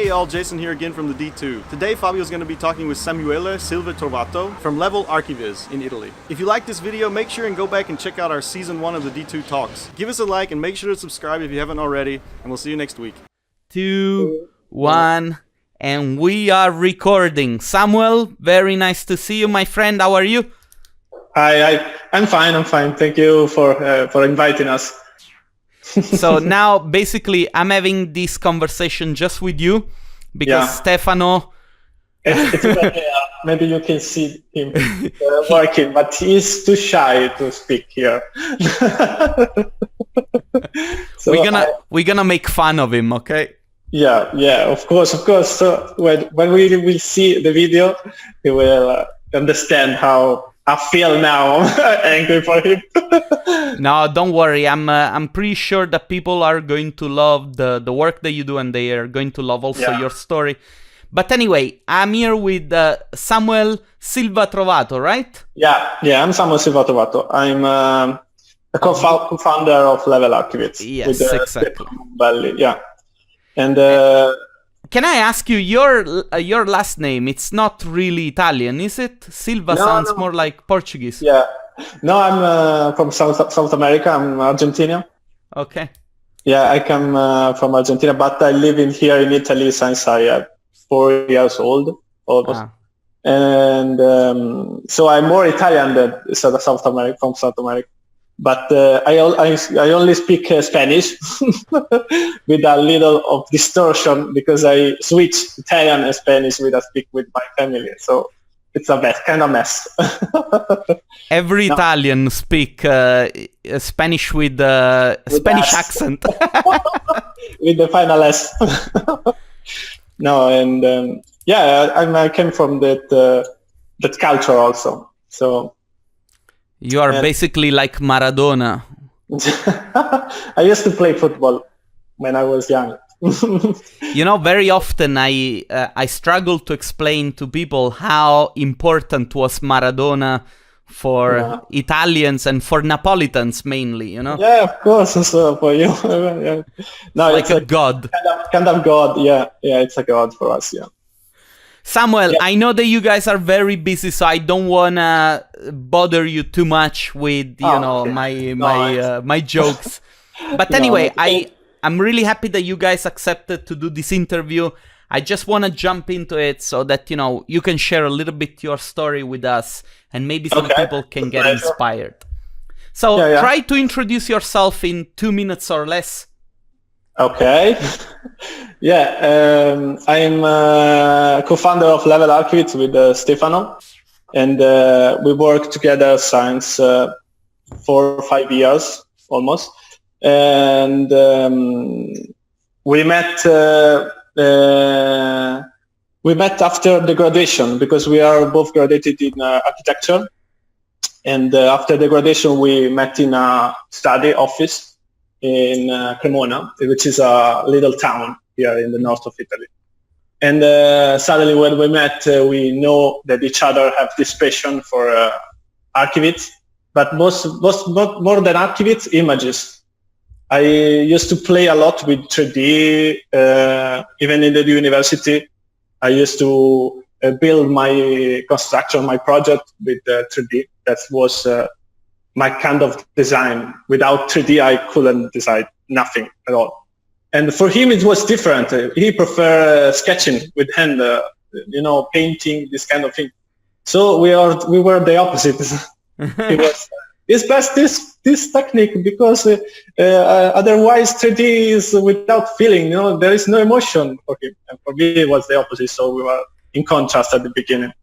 Hey all, Jason here again from the D2. Today Fabio is going to be talking with Samuele Silva Trovato from Level Archiviz in Italy. If you like this video, make sure and go back and check out our season 1 of the D2 talks. Give us a like and make sure to subscribe if you haven't already, and we'll see you next week. 2, 1, and we are recording. Samuel, very nice to see you, my friend. How are you? Hi, I'm fine. Thank you for inviting us. So now, basically, I'm having this conversation just with you because Stefano... It's okay. Maybe you can see him working, but he's too shy to speak here. So we're gonna make fun of him, okay? Yeah, of course. So when we will see the video, he will understand how I feel now. Angry for him. No, don't worry. I'm pretty sure that people are going to love the work that you do, and they are going to love also your story. But anyway, I'm here with Samuel Silva Trovato, right? Yeah, I'm Samuel Silva Trovato. I'm a co-founder of Level Archiviz. Yes, exactly. Valley, yeah. And can I ask you your last name? It's not really Italian, is it? Silva sounds more like Portuguese. Yeah. No, I'm from South America. I'm Argentinian. Okay. Yeah, I come from Argentina, but I live here in Italy since I am 4 years old, almost. And so I'm more Italian than South America, from South America. But I only speak Spanish with a little of distortion because I switch Italian and Spanish when I speak with my family. So it's a mess, kind of mess. Every Italian speak Spanish with Spanish accent. With the final S. No, and I came from that culture also. So. You are basically like Maradona. I used to play football when I was young. You know, very often I struggle to explain to people how important was Maradona for Italians and for Napolitans mainly, you know? Yeah, of course, also for you. No, like a god. Kind of god, yeah, it's a god for us, yeah. Samuel, I know that you guys are very busy, so I don't wanna bother you too much with my jokes. But anyway, I'm really happy that you guys accepted to do this interview. I just wanna jump into it so that you can share a little bit your story with us, and maybe some people can get inspired. So try to introduce yourself in 2 minutes or less. Okay. I'm co-founder of Level Archiviz with Stefano, and we work together since 4 or 5 years almost. And we met after the graduation because we are both graduated in architecture. And after the graduation, we met in a study office in Cremona, which is a little town here in the north of Italy. And suddenly when we met, we know that each other have this passion for archiviz, but more than archiviz, images. I used to play a lot with 3D, even in the university. I used to build my construction, my project with 3D. That was my kind of design. Without 3D, I couldn't design nothing at all. And for him, it was different. He preferred sketching with hand, painting, this kind of thing. So we were the opposite. It's best this technique because otherwise 3D is without feeling. There is no emotion for him. And for me, it was the opposite. So we were in contrast at the beginning.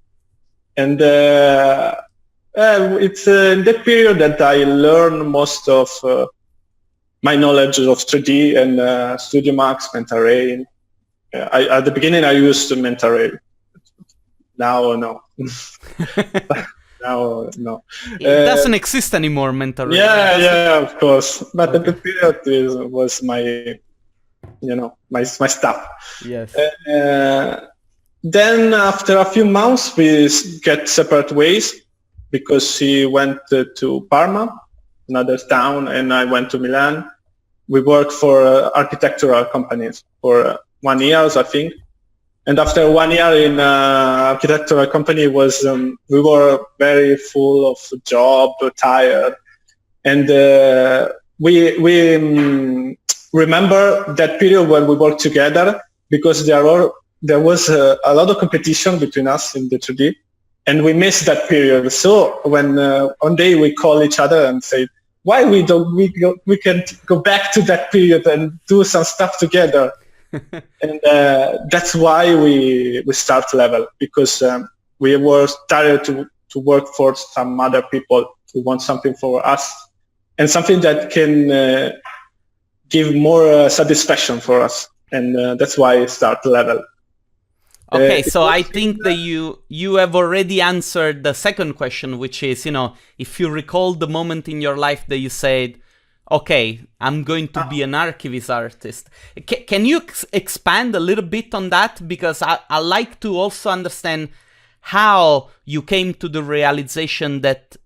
And it's in that period that I learned most of my knowledge of 3D and Studio Max, Mental. At the beginning, I used Mental. Now, no. Now, no. It doesn't exist anymore, Mental. Yeah, of course. But at the period was my, my stuff. Yes. Then after a few months, we get separate ways because he went to Parma, another town, and I went to Milan. We worked for architectural companies for 1 year, I think. And after 1 year in architectural company, we were very full of job, tired, and we remember that period when we worked together, because there was a lot of competition between us in the 3D, and we missed that period. So when one day we call each other and say, why we can't go back to that period and do some stuff together? And that's why we start Level, because we were tired to work for some other people who want something for us and something that can give more satisfaction for us. And that's why I start Level. Okay, so I think that you have already answered the second question, which is, if you recall the moment in your life that you said, okay, I'm going to be an Archiviz artist. Can you expand a little bit on that? Because I like to also understand how you came to the realization that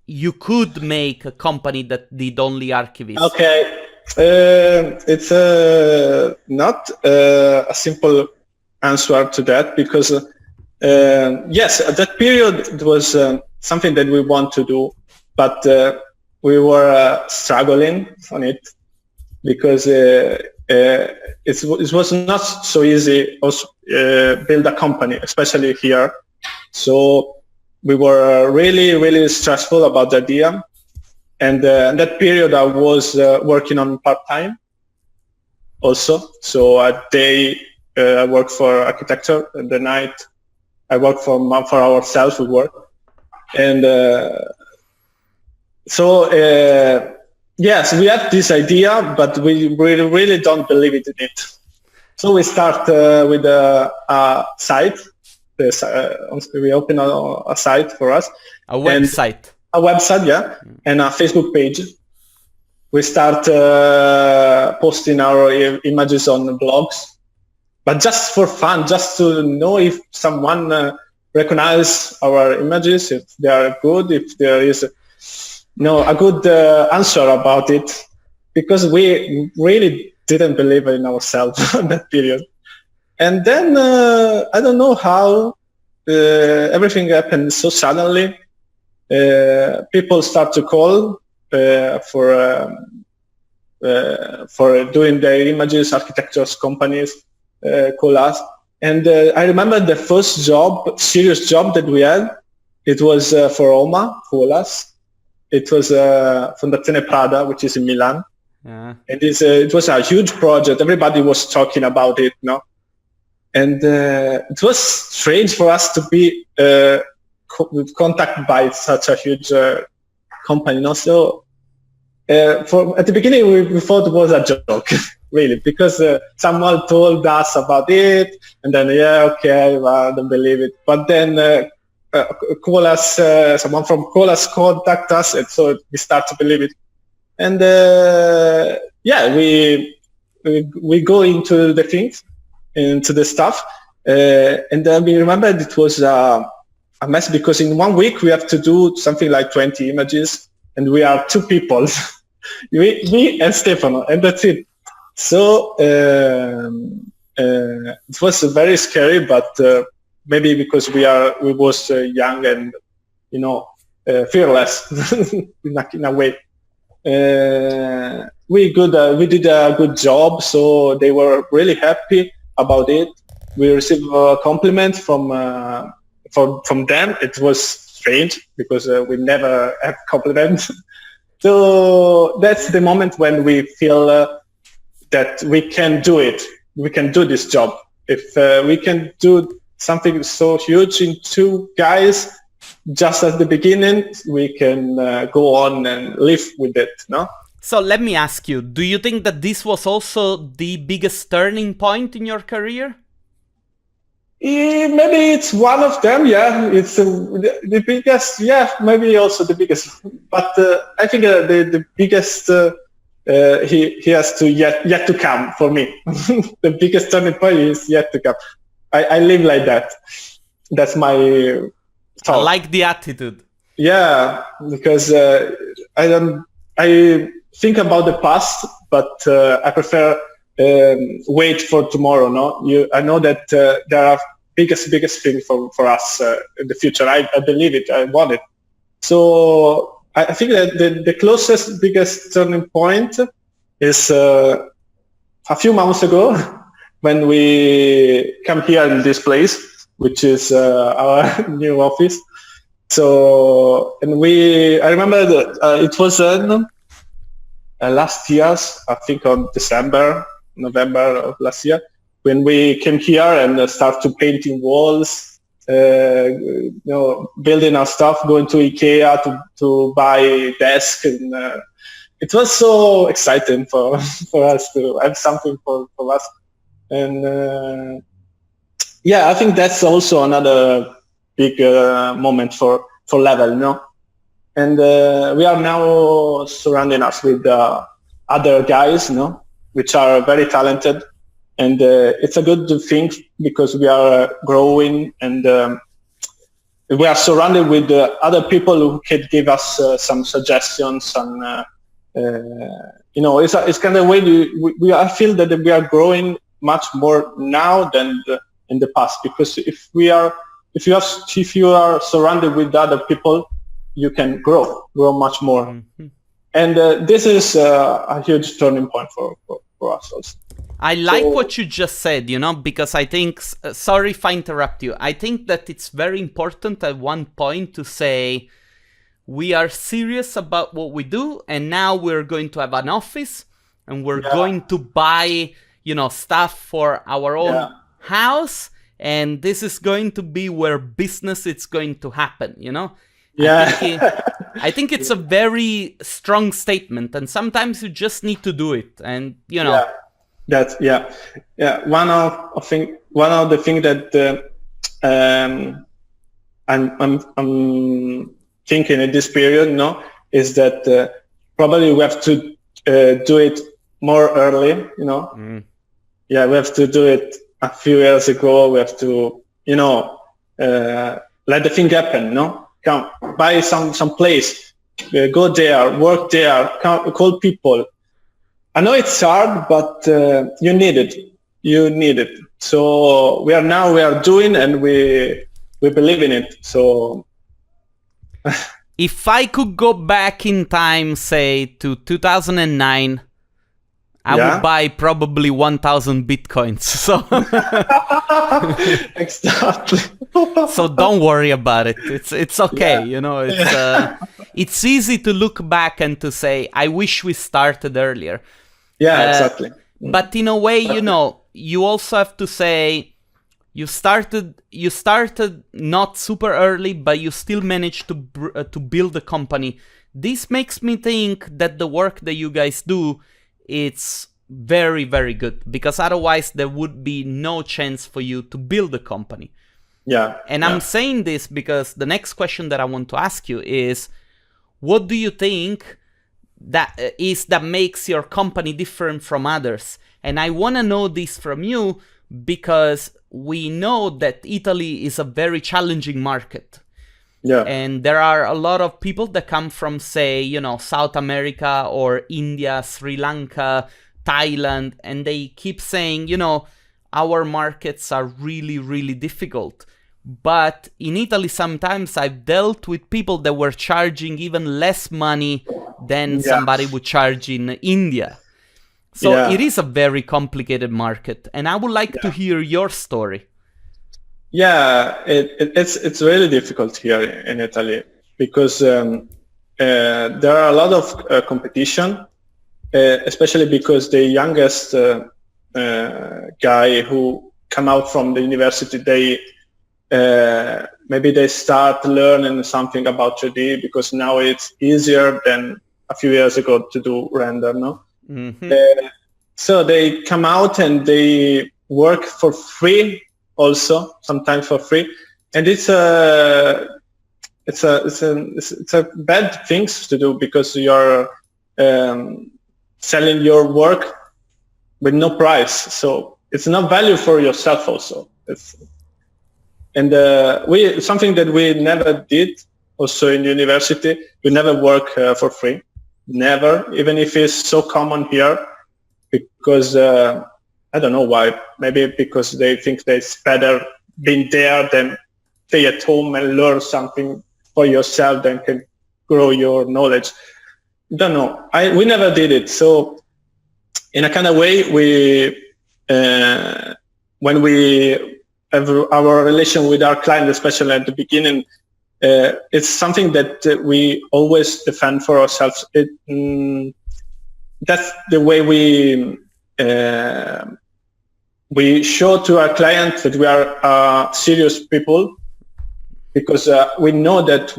you could make a company that did only Archiviz. Okay, it's not a simple answer to that, because yes, at that period it was something that we want to do, but we were struggling on it, because it was not so easy also build a company, especially here. So we were really stressful about the idea, and in that period I was working on part-time also. So a day I work for architecture, and the night I work for ourselves. We work, and so yes, we had this idea, but we really don't believe in it. So we start with a site. We open a site for us. A website. A website, yeah, and a Facebook page. We start posting our images on blogs, but just for fun, just to know if someone recognizes our images, if they are good, if there is a good answer about it, because we really didn't believe in ourselves in that period. And then I don't know how everything happened so suddenly. People start to call for doing their images. Architectures companies call us, and I remember the first serious job that we had. It was for Roma, for us. It was Fondazione Prada, which is in Milan. Yeah. And it was a huge project. Everybody was talking about it, no? And it was strange for us to be contacted by such a huge company, no? So at the beginning, we thought it was a joke, really, because someone told us about it, and then, yeah, okay, well, I don't believe it. But then someone from Colas contact us, and so we start to believe it. And yeah, we go into the things, into the stuff, and then we remembered it was a mess, because in 1 week we have to do something like 20 images, and we are 2 people, me and Stefano, and that's it. So it was very scary, but maybe because we was young and fearless in a way. We did a good job, so they were really happy about it. We received a compliment from them. It was strange because we never have compliments. So that's the moment when we feel that we can do it. We can do this job. If we can do something so huge in 2 guys, just at the beginning, we can go on and live with it, no? So let me ask you, do you think that this was also the biggest turning point in your career? Maybe it's one of them, yeah. It's the biggest, yeah, maybe also the biggest. But I think the biggest, he has to yet to come for me. The biggest turning point is yet to come. I live like that. That's my thought. I like the attitude. Yeah, because I think about the past, but I prefer wait for tomorrow. No, I know that there are biggest things for us in the future. I believe it. I want it. So I think that the closest, biggest turning point is a few months ago when we come here in this place, which is our new office. So, and I remember that it was last year, I think on November of last year, when we came here and start to painting walls, building our stuff, going to IKEA to buy desk, and it was so exciting for us to have something for us. And I think that's also another big moment for Level, And we are now surrounding us with other guys, which are very talented. And it's a good thing because we are growing, and we are surrounded with other people who can give us some suggestions. And it's kind of way I feel that we are growing much more now than in the past, because if you are surrounded with other people, you can grow much more. Mm-hmm. And this is a huge turning point for us also. I like what you just said, because I think, sorry if I interrupt you, I think that it's very important at one point to say, we are serious about what we do, and now we're going to have an office, and we're going to buy, stuff for our own house, and this is going to be where business is going to happen, Yeah. I think it's a very strong statement, and sometimes you just need to do it, and That's one of the things that I'm thinking in this period, is that probably we have to do it more early, we have to do it a few years ago. We have to let the thing happen, come buy some place, go there, work there, call people. I know it's hard, but you need it. So we are doing, and we believe in it. So if I could go back in time, say to 2009, I would buy probably 1,000 bitcoins. So exactly. So don't worry about it. It's okay. It's easy to look back and to say, I wish we started earlier. Yeah, exactly. But in a way, you also have to say you started not super early, but you still managed to build a company. This makes me think that the work that you guys do, it's very, very good, because otherwise there would be no chance for you to build a company. Yeah. And I'm saying this because the next question that I want to ask you is, what do you think that makes your company different from others? And I want to know this from you because we know that Italy is a very challenging market. Yeah. And there are a lot of people that come from, say, South America or India, Sri Lanka, Thailand, and they keep saying, our markets are really, really difficult. But in Italy, sometimes I've dealt with people that were charging even less money than somebody would charge in India. So it is a very complicated market, and I would like to hear your story. Yeah, it's really difficult here in Italy because there are a lot of competition, especially because the youngest guy who come out from the university, maybe they start learning something about 3D because now it's easier than a few years ago to do render, no? Mm-hmm. So they come out and they work for free, also sometimes for free, and it's a bad things to do because you're selling your work with no price, so it's not value for yourself also. Something that we never did also in university, we never work for free, never, even if it's so common here. because I don't know why. Maybe because they think that it's better being there than stay at home and learn something for yourself than can grow your knowledge. Don't know. We never did it. So in a kind of way, when we have our relation with our client, especially at the beginning, it's something that we always defend for ourselves. That's the way we show to our client that we are serious people, because we know that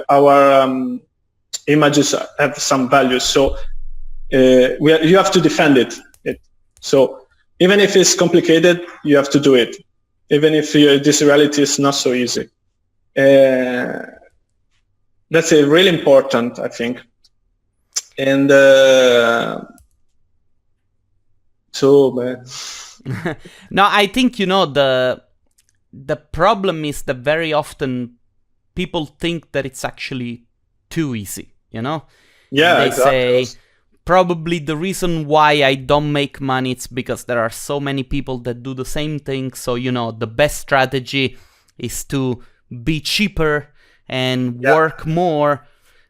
our images have some value. So you have to defend it. So even if it's complicated, you have to do it. Even if this reality is not so easy. That's really important, I think. And no, I think, the problem is that very often people think that it's actually too easy, Yeah, they exactly. say, probably the reason why I don't make money is because there are so many people that do the same thing. So, the best strategy is to be cheaper and work more.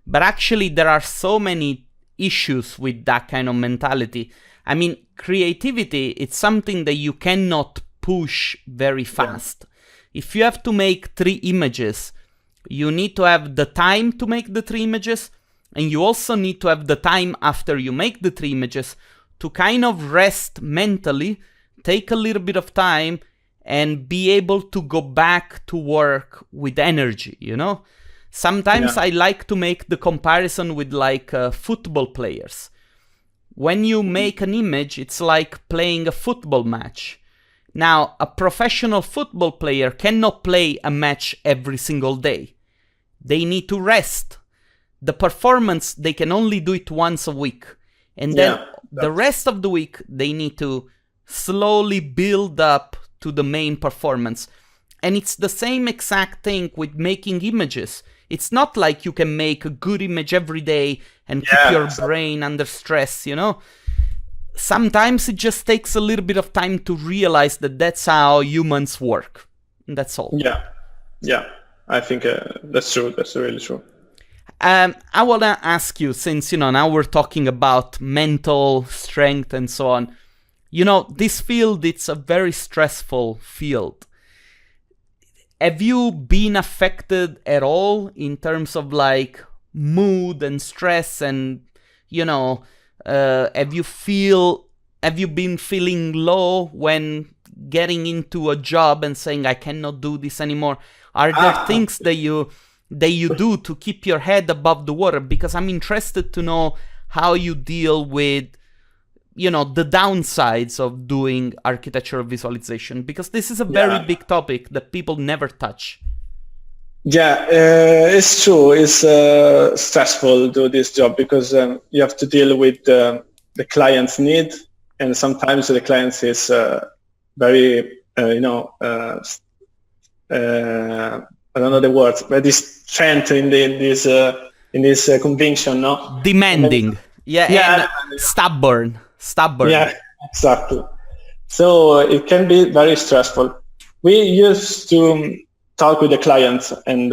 But actually, there are so many issues with that kind of mentality. I mean, creativity, it's something that you cannot push very fast. If you have to make 3 images, you need to have the time to make the 3 images. And you also need to have the time after you make the 3 images to kind of rest mentally, take a little bit of time, and be able to go back to work with energy, Sometimes I like to make the comparison with football players. When you make an image, it's like playing a football match. Now, a professional football player cannot play a match every single day. They need to rest. The performance, they can only do it once a week. And then the rest of the week, they need to slowly build up to the main performance. And it's the same exact thing with making images. It's not like you can make a good image every day and keep your brain under stress, Sometimes it just takes a little bit of time to realize that that's how humans work. And that's all. Yeah. I think that's true. That's really true. I want to ask you, since, now we're talking about mental strength and so on. This field, it's a very stressful field. Have you been affected at all in terms of mood and stress and, have you been feeling low when getting into a job and saying, I cannot do this anymore? Are there things that you do to keep your head above the water? Because I'm interested to know how you deal with, the downsides of doing architectural visualization, because this is a very big topic that people never touch. Yeah, it's true. It's stressful to do this job because you have to deal with the client's need, and sometimes the client is very, I don't know the words, but this strength in this conviction, no? Demanding. And stubborn. Yeah, exactly. So it can be very stressful. We used to talk with the clients and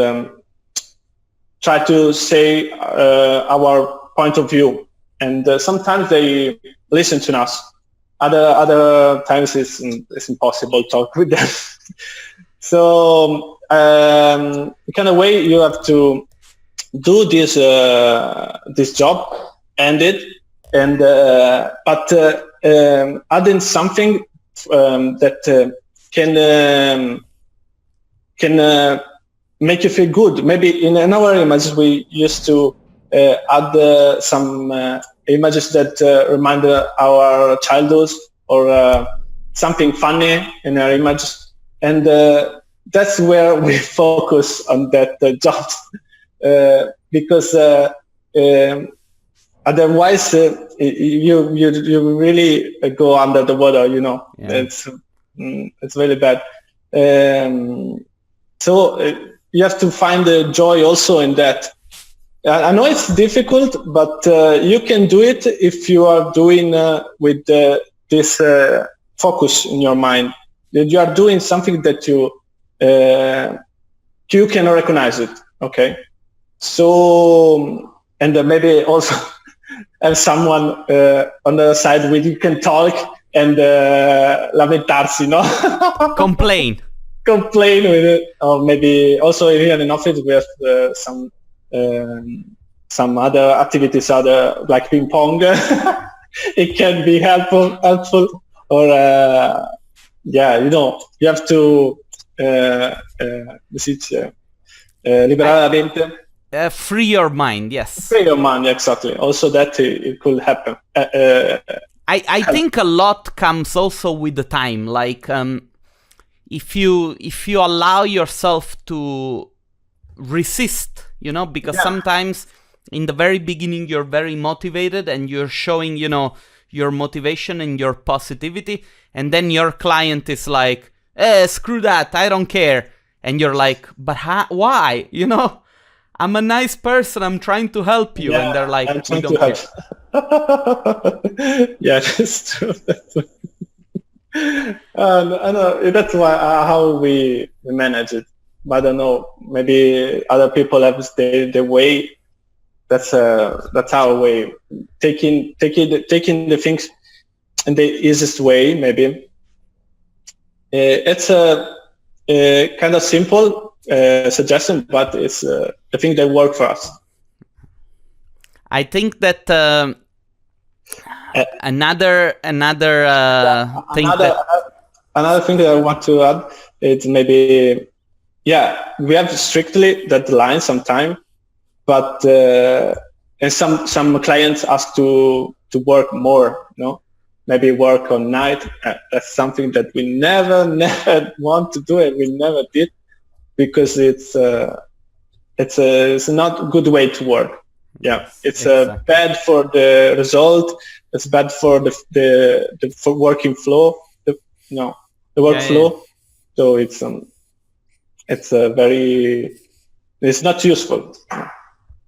try to say our point of view, and sometimes they listen to us. Other times it's impossible to talk with them. So kind of way you have to do this job, end it, and but adding something that can make you feel good. Maybe in our images we used to add some images that remind our childhood or something funny in our images, and that's where we focus on that job because otherwise you really go under the water, it's really bad. So you have to find the joy also in that, I know it's difficult, but you can do it if you are doing with this focus in your mind. That you are doing something that you can recognize it. Okay, so and maybe also have someone on the side with you can talk and lamentarsi, no? Complain with it, or maybe also here in office we have some other activities, like ping pong. It can be helpful, or you have to liberare la mente. free your mind, yes. Free your mind, exactly. Also that it could happen. I think a lot comes also with the time. Like if you allow yourself to resist, because sometimes in the very beginning you're very motivated and you're showing, your motivation and your positivity, and then your client is like, screw that, I don't care. And you're like, but why? I'm a nice person, I'm trying to help you. And they're like, we don't care. Yeah, that's true. I know that's why how we manage it. But I don't know, maybe other people have the way. That's our way. Taking the things in the easiest way, maybe. It's a kind of simple suggestion, but it's the thing that works for us. I think that another thing that I want to add is maybe we have strictly deadlines sometimes, but and some clients ask to work more, maybe work on night. That's something that we never want to do, and we never did, because it's not a good way to work. Yeah, it's exactly. Bad for the result. It's bad for the working flow. The workflow. So it's not useful.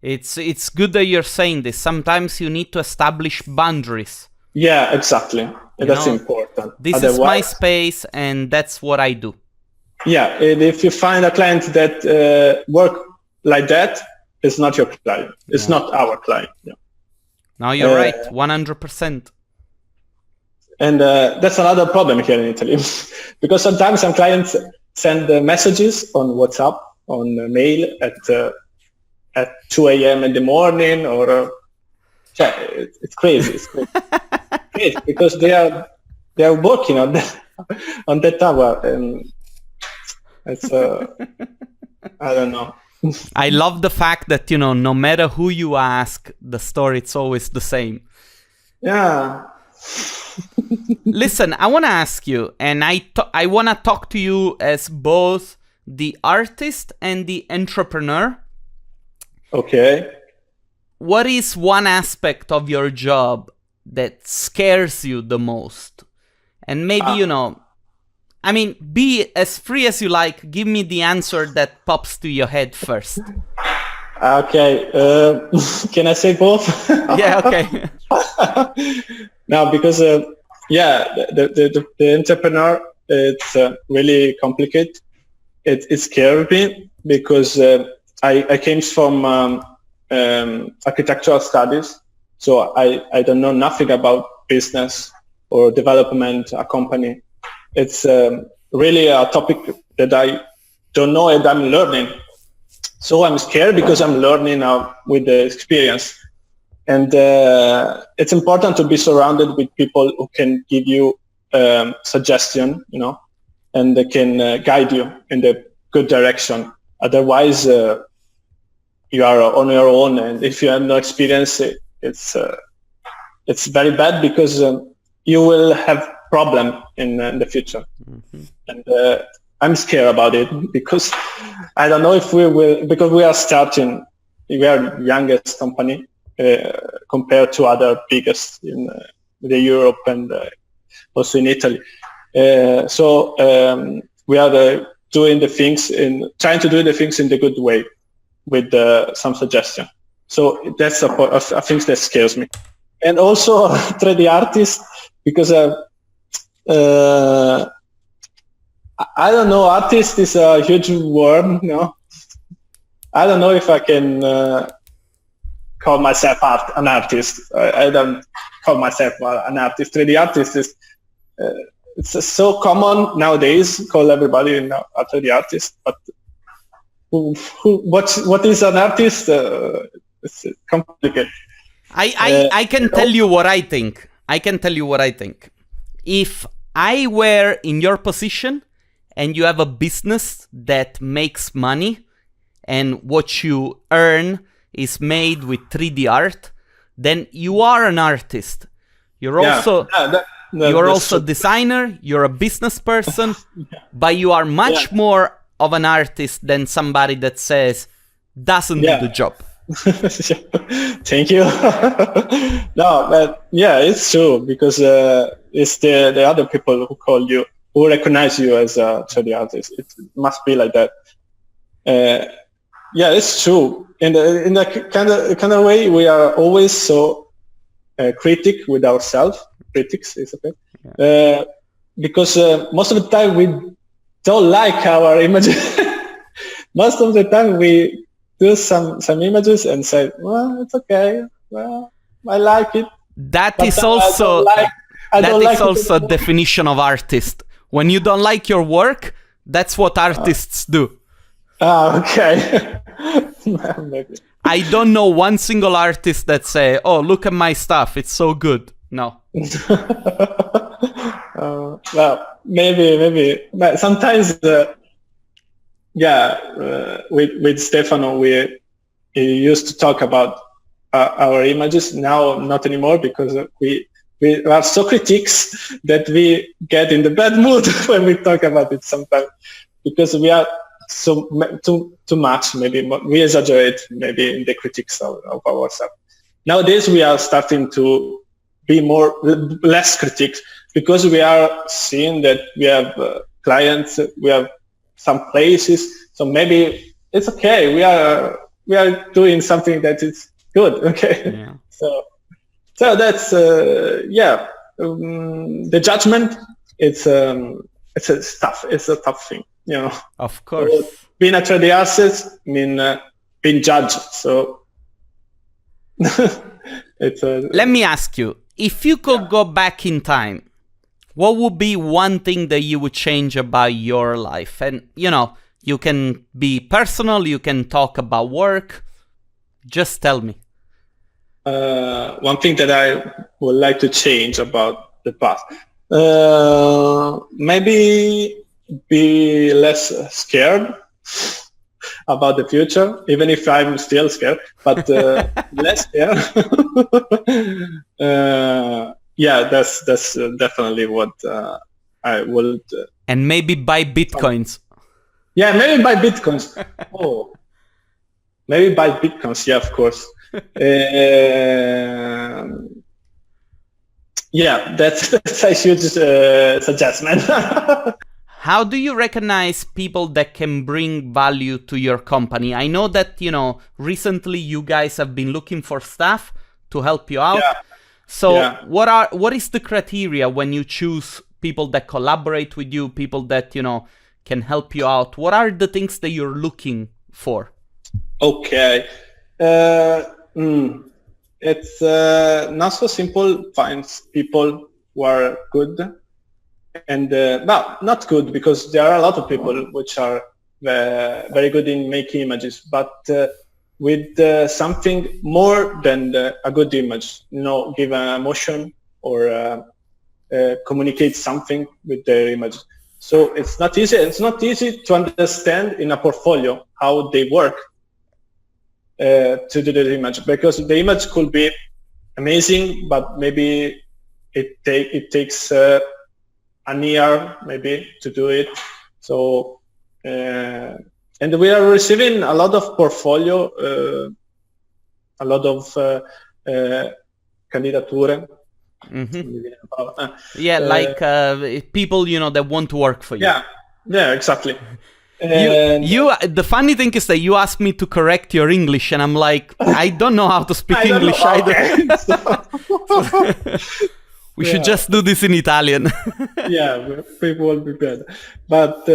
It's good that you're saying this. Sometimes you need to establish boundaries. Yeah, exactly. That's important. This is my space, and that's what I do. Yeah, and if you find a client that work like that, it's not your client. It's not our client. Yeah. No, you're right, 100%. And that's another problem here in Italy, because sometimes some clients send messages on WhatsApp, on mail at 2 a.m. in the morning, or it's crazy. It's crazy because they are working on that hour, and it's I don't know. I love the fact that no matter who you ask, the story it's always the same. Yeah. Listen, I want to ask you, and I want to talk to you as both the artist and the entrepreneur. Okay. What is one aspect of your job that scares you the most? And maybe, be as free as you like. Give me the answer that pops to your head first. Okay. Can I say both? Yeah, okay. No, because the entrepreneur, it's really complicated. It scares me because I came from architectural studies, so I don't know nothing about business or development, a company. It's really a topic that I don't know and I'm learning. So I'm scared because I'm learning now with the experience. And it's important to be surrounded with people who can give you suggestion, and they can guide you in the good direction. Otherwise, you are on your own, and if you have no experience, it's very bad because you will have problem in the future. Mm-hmm. And I'm scared about it because I don't know if we will, because we are starting, we are youngest company compared to other biggest in the Europe and also in Italy. So we are trying to do the things in the good way with some suggestion. So that's a thing that scares me. And also 3D artist, because I don't know, artist is a huge word, no? I don't know if I can call myself an artist. I don't call myself an artist. 3D artist is it's so common nowadays. Call everybody a 3D artist, but what is an artist? It's complicated. I can tell you what I think. I can tell you what I think. If I were in your position and you have a business that makes money and what you earn is made with 3D art, then you are an artist. You're also you're also a designer, you're a business person, but you are much more of an artist than somebody that says doesn't do the job. Thank you. No, but it's true, because it's the other people who call you, who recognize you as a 3D artist. It must be like that. It's true. In a kind of way, we are always so critic with ourselves. Critics is okay, because most of the time we don't like our images. Most of the time we do some images and say, well, it's okay. Well, I like it. That is also a definition of artist. When you don't like your work, that's what artists do. Okay. Maybe. I don't know one single artist that say, "Oh, look at my stuff; it's so good." No. Well, maybe. But sometimes, with Stefano, we used to talk about our images. Now, not anymore, because we are so critics that we get in the bad mood when we talk about it sometimes, because we are too much. Maybe we exaggerate maybe in the critiques of ourselves. Nowadays, we are starting to be less critics, because we are seeing that we have clients, we have some places, so maybe it's okay. We are doing something that is good. Okay. Yeah. So that's the judgment. It's a tough thing, you know. Of course. So being a 3D artist mean being judged. So it's Let me ask you, if you could go back in time, what would be one thing that you would change about your life? And, you can be personal, you can talk about work. Just tell me. One thing that I would like to change about the past. Maybe be less scared about the future, even if I'm still scared, but less scared. That's definitely what I would. And maybe buy bitcoins. Yeah, maybe buy bitcoins. Oh, maybe buy bitcoins. Yeah, of course. That's a huge suggestion. How do you recognize people that can bring value to your company? I know that, recently you guys have been looking for staff to help you out. Yeah. So what is the criteria when you choose people that collaborate with you, people that, can help you out? What are the things that you're looking for? Okay. It's not so simple. Find people who are good. And not good, because there are a lot of people which are very good in making images, but with something more than a good image, give an emotion or communicate something with their image. So it's not easy. It's not easy to understand in a portfolio how they work to do the image, because the image could be amazing, but maybe it takes a year maybe to do it. So and we are receiving a lot of portfolio, a lot of candidature. Mm-hmm. Like people that want to work for you. Yeah, exactly. And The funny thing is that you asked me to correct your English, and I'm like, I don't know how to speak English either. Okay. We should just do this in Italian. Yeah, people will be better. But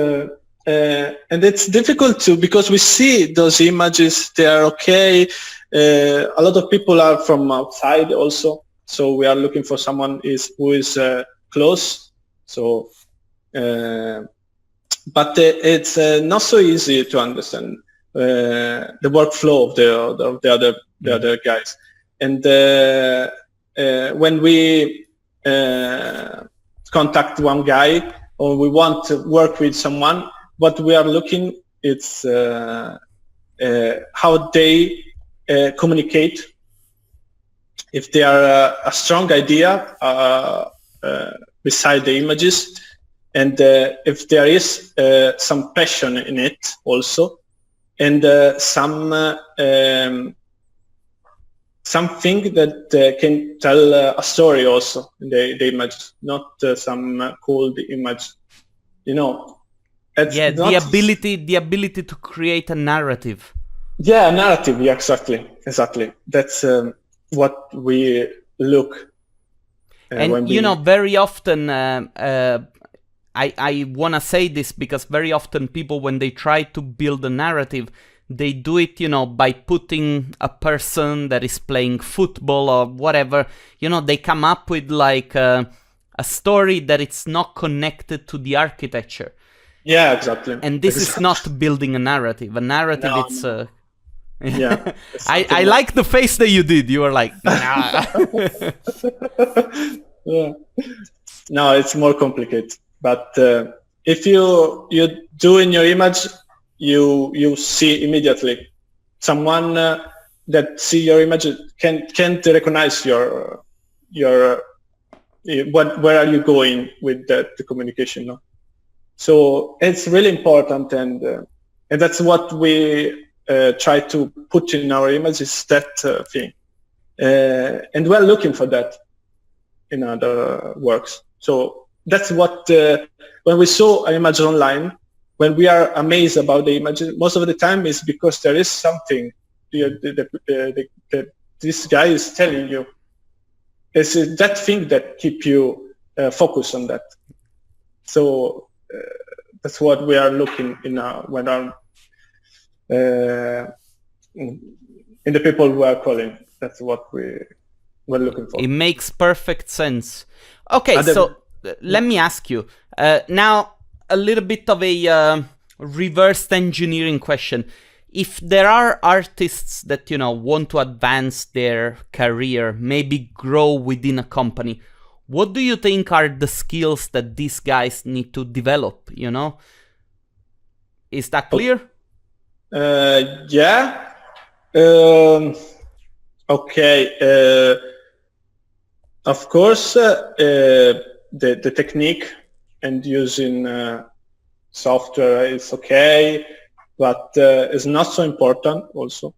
and it's difficult too, because we see those images, they are okay. A lot of people are from outside also, so we are looking for someone who is close. So, but it's not so easy to understand the workflow of the other guys. And when we contact one guy, or we want to work with someone, what we are looking, it's how they communicate. If they are a strong idea beside the images, and if there is some passion in it also, and something that can tell a story also in the image, not some cold image, you know. Yeah, the ability to create a narrative. Yeah, narrative. Yeah, exactly. That's what we look. And you know, very often, I want to say this because very often people, when they try to build a narrative, they do it, you know, by putting a person that is playing football or whatever. You know, they come up with like a story that it's not connected to the architecture. Yeah, exactly. And this is not building a narrative. A narrative, No. it's... Yeah. I like the face that you did. You were like... Nah. Yeah. No, it's more complicated. But if you do in your image, you see immediately. Someone that see your image can't recognize your where are you going with the communication, no? So it's really important, and that's what we try to put in our images, that thing. And we're looking for that in other works. So that's what, when we saw an image online, when we are amazed about the image, most of the time is because there is something this guy is telling you. It's that thing that keep you focused on that. So that's what we are looking in in the people who are calling. That's what we're looking for. It makes perfect sense. Okay, so let me ask you now a little bit of a reverse engineering question. If there are artists that, you know, want to advance their career, maybe grow within a company, what do you think are the skills that these guys need to develop, you know? Is that clear? Yeah. Okay. Of course, the technique and using software is okay, but it's not so important also.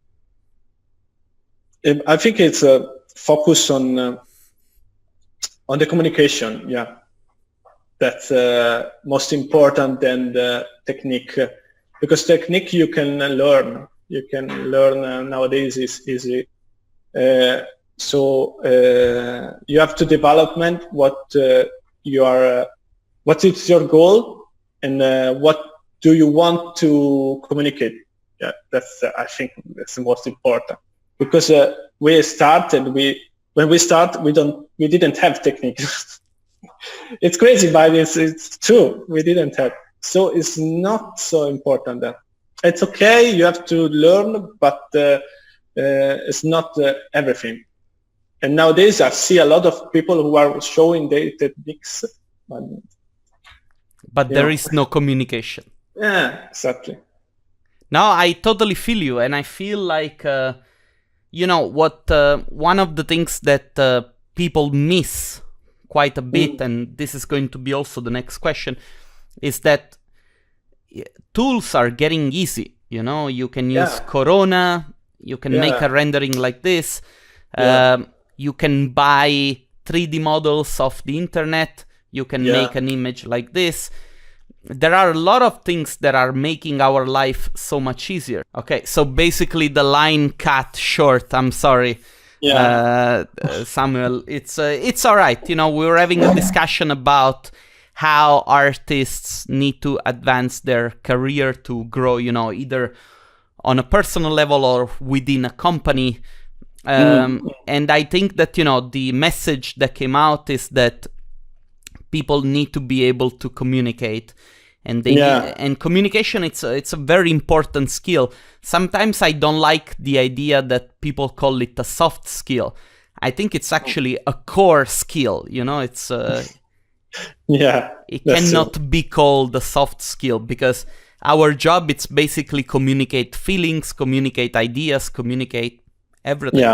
I think it's a focus on the communication. Yeah, that's most important than the technique, because technique you can learn. You can learn nowadays is easy. So you have to development what is your goal, and what do you want to communicate. Yeah, that's I think that's the most important, because when we start we didn't have technique. It's crazy, but it's true, we didn't have. So it's not so important that it's okay, you have to learn, but it's not everything. And nowadays I see a lot of people who are showing their techniques, but there is no communication. Yeah, exactly. No, I totally feel you, and I feel like you know what, one of the things that people miss quite a bit, and this is going to be also the next question, is that tools are getting easy. You know, you can use Corona, you can make a rendering like this, you can buy 3D models off the internet, you can make an image like this. there are a lot of things that are making our life so much easier. Okay, so basically the line cut short. I'm sorry. Yeah. Samuel, it's all right. We were having a discussion about how artists need to advance their career to grow, either on a personal level or within a company. And I think that, the message that came out is that people need to be able to communicate. And and communication, it's a very important skill. Sometimes I don't like the idea that people call it a soft skill. I think it's actually a core skill. It's it cannot be called a soft skill, because our job, it's basically communicate feelings, communicate ideas, communicate everything.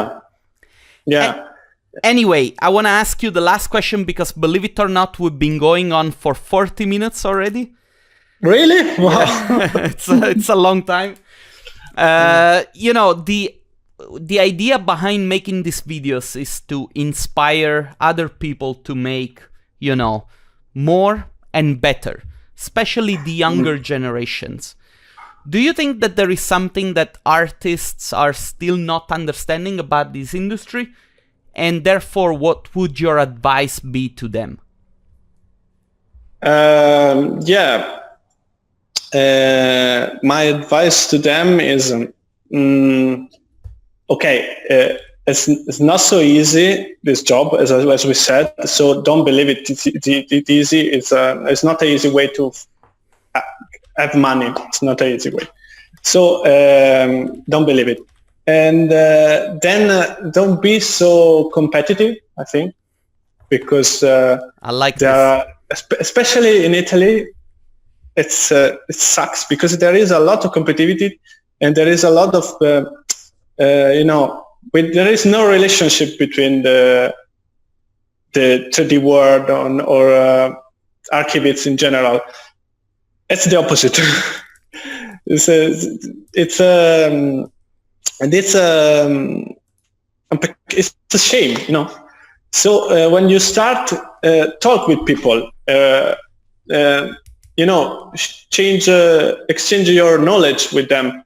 Anyway, I want to ask you the last question, because believe it or not, we've been going on for 40 minutes already. Really? Wow. Yeah. It's a long time. The idea behind making these videos is to inspire other people to make, more and better, especially the younger generations. Do you think that there is something that artists are still not understanding about this industry? And therefore, what would your advice be to them? My advice to them is, it's not so easy, this job, as we said. So don't believe it's easy. It's not an easy way to have money. It's not an easy way. So don't believe it. And then don't be so competitive, I think, because I like this. Especially in Italy, it sucks because there is a lot of competitivity and there is a lot of there is no relationship between the 3D world or archivists in general. It's the opposite. It's a shame, So when you start talk with people, exchange your knowledge with them.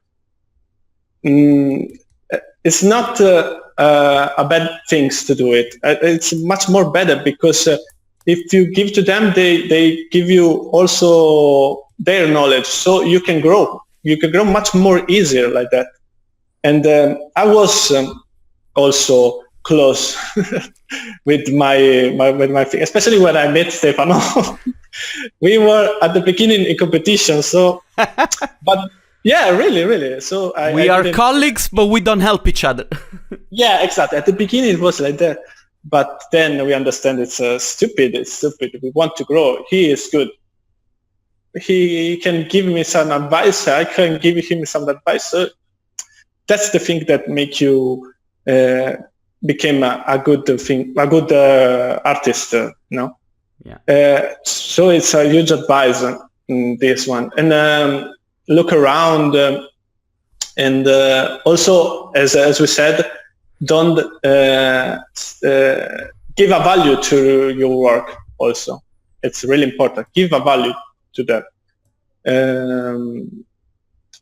It's not a bad things to do it. It's much more better because if you give to them, they give you also their knowledge, so you can grow. You can grow much more easier like that. And I was also close with my especially when I met Stefano. We were at the beginning in competition, so but yeah, really. So we are colleagues, but we don't help each other. Yeah, exactly. At the beginning it was like that, but then we understand it's stupid. It's stupid. We want to grow. He is good. He can give me some advice. I can give him some advice. So that's the thing that make you became a good thing, a good artist. Yeah. So it's a huge advice in this one. And look around, and also as we said, don't give a value to your work. Also, it's really important. Give a value to that,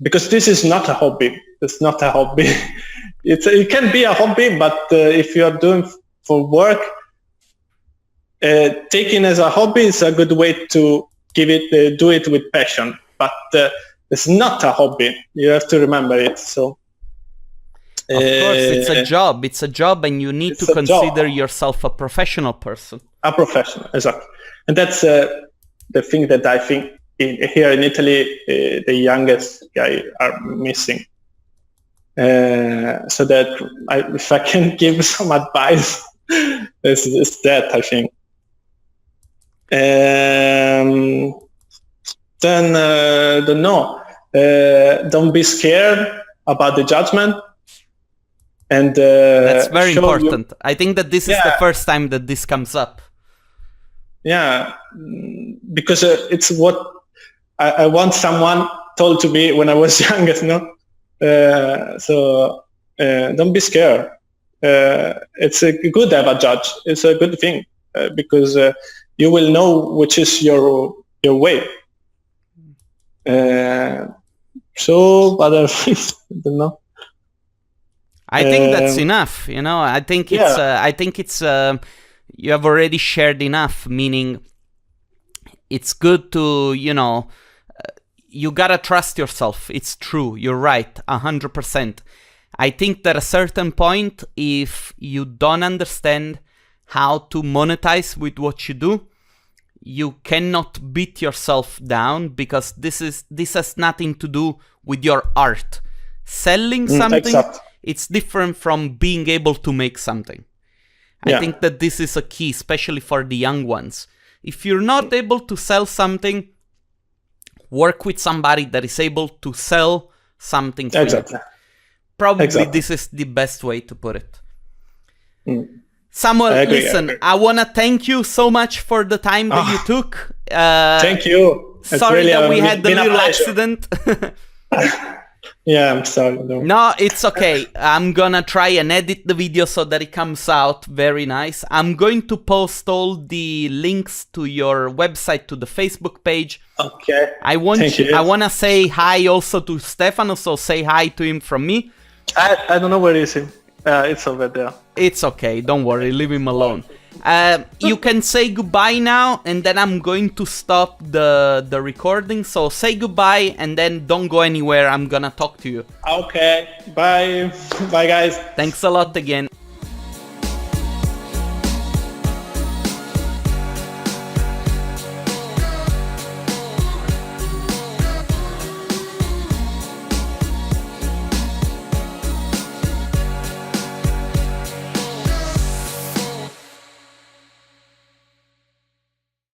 because this is not a hobby. It's not a hobby. It can be a hobby, but if you are doing for work, taking as a hobby is a good way to do it with passion. But it's not a hobby. You have to remember it. So, of course, it's a job. It's a job, and you need to consider yourself a professional person. A professional, exactly. And that's the thing that I think here in Italy, the youngest guy are missing. So that if I can give some advice, it's that, I think. Then don't know. Don't be scared about the judgment. And that's very important. I think that this is the first time that this comes up. Yeah, because it's what I want someone told to me when I was youngest, So don't be scared. It's good to have a judge. It's a good thing because you will know which is your way. So other things, I don't know. I think that's enough. You know, I think it's. You have already shared enough. Meaning, it's good to, you know, you gotta trust yourself. It's true. You're right, 100%. I think that at a certain point, if you don't understand how to monetize with what you do, you cannot beat yourself down, because this has nothing to do with your art. Selling something, it's different from being able to make something. I think that this is a key, especially for the young ones. If you're not able to sell something, work with somebody that is able to sell something for you. Probably this is the best way to put it. Samuel, listen, I want to thank you so much for the time that you took. Thank you. Sorry really, that we had the little accident. Yeah, I'm sorry. No, it's okay. I'm gonna try and edit the video so that it comes out very nice. I'm going to post all the links to your website, to the Facebook page. Okay. I want to say hi also to Stefano, so say hi to him from me. I don't know where is he. It's over there. It's okay, don't worry, leave him alone. You can say goodbye now, and then I'm going to stop the recording. So say goodbye, and then don't go anywhere. I'm gonna talk to you. Okay, bye. Bye, guys. Thanks a lot again.